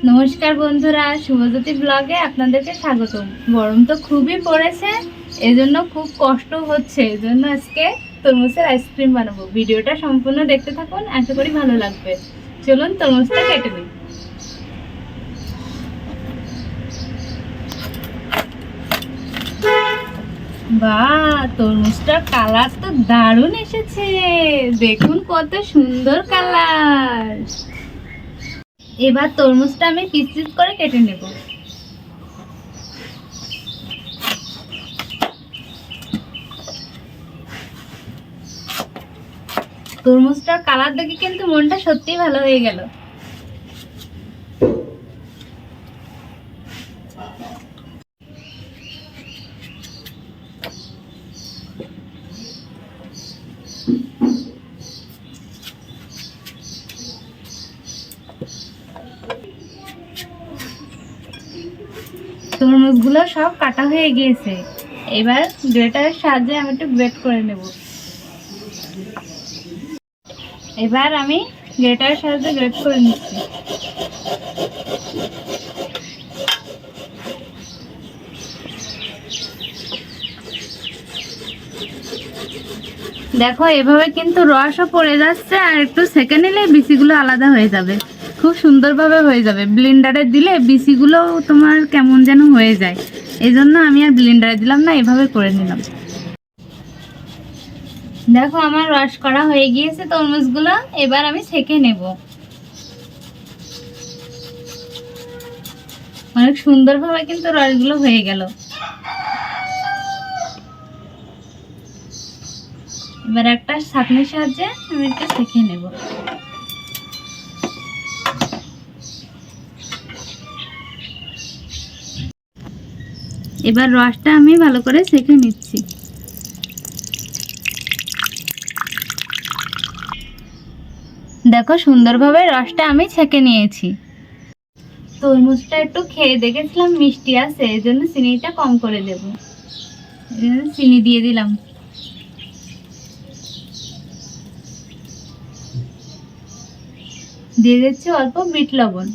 নমস্কার বন্ধুরা, শুভজ্যোতি ব্লগে আপনাদেরকে স্বাগতম। গরম তো খুবই পড়েছে, এজন্য খুব কষ্ট হচ্ছে। এজন্য আজকে তরমুজের আইসক্রিম বানাবো। ভিডিওটা সম্পূর্ণ দেখতে থাকুন, আশা করি ভালো লাগবে। চলুন তরমুজটা কেটে নিই। বাহ, তরমুজটার কালার তো দারুণ এসেছে। দেখুন কত সুন্দর কালার। এবার তরমুজটা আমি পিস পিস করে কেটে নেব। তরমুজটার কালার দেখে কিন্তু মনটা সত্যিই ভালো হয়ে গেল। তরমুজগুলো সব কাটা হয়ে গিয়েছে। এবার গ্রেটারের সাহায্যে আমি একটু গ্রেট করে নেব। এবার আমি গ্রেটারের সাহায্যে গ্রেট করে নিচ্ছি। দেখো, এভাবে কিন্তু রসও পড়ে যাচ্ছে, আর একটু সেকে নিলে বিচিগুলো আলাদা হয়ে যাবে। খুব সুন্দরভাবে হয়ে যাবে। ব্লেন্ডারে দিলে বিচিগুলো তোমার কেমন যেন হয়ে যায়, এই জন্য আমি আর ব্লেন্ডারে দিলাম না, এভাবে করে নিলাম। দেখো, আমার রস করা হয়ে গিয়েছে তরমুজগুলো। এবার আমি সেকে নেব। অনেক সুন্দরভাবে কিন্তু রসগুলো হয়ে গেল। এবার একটা ছাঁকনির সাহায্যে আমি একটু সেকে নেব। এবার রসটা আমি ভালো করে সেকে নিচ্ছি। দেখো, সুন্দরভাবে রসটা আমি ছেঁকে নিয়েছি। তরমুজটা একটু খেয়ে দেখেছিলাম মিষ্টি আছে, এই জন্য চিনিটা কম করে দেব। চিনি দিয়ে দিলাম। দিয়ে দিচ্ছি অল্প বিট লবণ।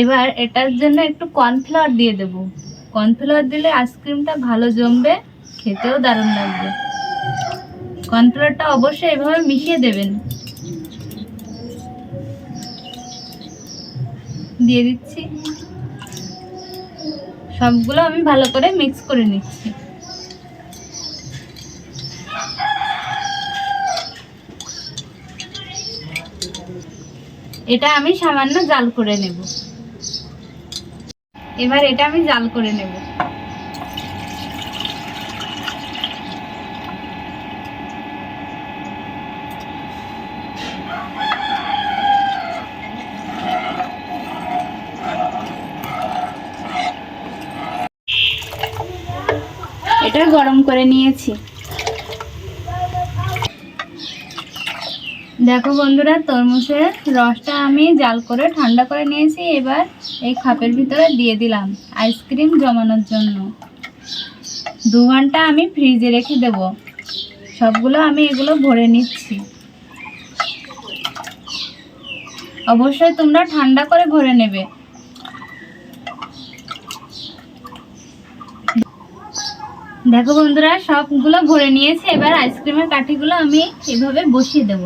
এবার এটার জন্য একটু কর্নফ্লাওয়ার দিয়ে দেব। কর্নফ্লাওয়ার দিলে আইসক্রিমটা ভালো জমবে, খেতেও দারুণ লাগবে। কর্নফ্লাওয়ারটা অবশ্যই এভাবে মিশিয়ে দেবেন। দিয়ে দিচ্ছি। সবগুলো আমি ভালো করে মিক্স করে নিচ্ছি। এটা আমি সামান্য জাল করে নেব। এবার এটা আমি জাল করে নেব। এটা গরম করে নিয়েছি। দেখো বন্ধুরা, তরমুজের রসটা আমি জাল করে ঠান্ডা করে নিয়েছি। এবার এই কাপের ভিতরে দিয়ে দিলাম আইসক্রিম জমানোর জন্য। 2 ঘন্টা আমি ফ্রিজে রেখে দেব। সবগুলো আমি এগুলো ভরে নিচ্ছি। অবশ্যই তোমরা ঠান্ডা করে ভরে নেবে। দেখো বন্ধুরা, সবগুলো ভরে নিয়েছি। এবার আইসক্রিমের কাঠিগুলো আমি এভাবে বসিয়ে দেব।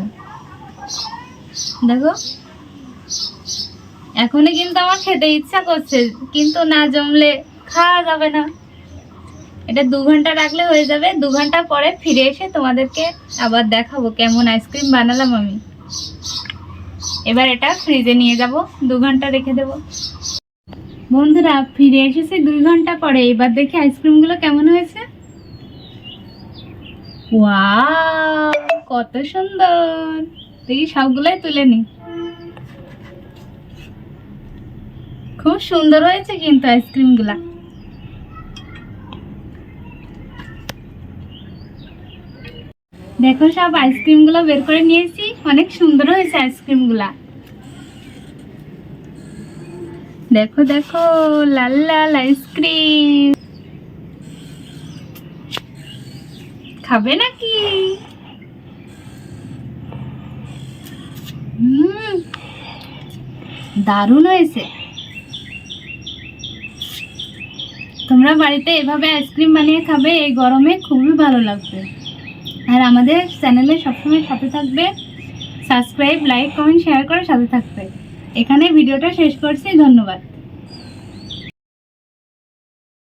দেখো, এখনই কিন্তু আমার খেতে ইচ্ছা করছে, কিন্তু না জমলে খাওয়া যাবে না। এটা 2 ঘন্টা রাখলে হয়ে যাবে। 2 ঘন্টা পরে ফিরে এসে তোমাদেরকে আবার দেখাবো কেমন আইসক্রিম বানালাম আমি। এবার এটা ফ্রিজে নিয়ে যাব, 2 ঘন্টা রেখে দেব। বন্ধুরা, ফিরে এসেছি 2 ঘন্টা পরে। এবার দেখি আইসক্রিমগুলো কেমন হয়েছে। ওয়াও, কত সুন্দর। দেখি সবগুলোই তুলে নি। খুব সুন্দর হয়েছে কিন্তু আইসক্রিমগুলা। দেখো, সব আইসক্রিমগুলো বের করে নিয়েছি। অনেক সুন্দর হয়েছে আইসক্রিমগুলা। দেখো দেখো, লাল লাল আইসক্রিম। খাবে নাকি? দারুণ হয়েছে। তোমরা বাড়িতে এভাবে আইসক্রিম বানিয়ে খাবে, এই গরমে খুবই ভালো লাগবে। আর আমাদের চ্যানেলে সবসময় সাথে থাকবে, সাবস্ক্রাইব, লাইক, কমেন্ট, শেয়ার করে সাথে থাকবে। এখানে ভিডিওটা শেষ করছি, ধন্যবাদ।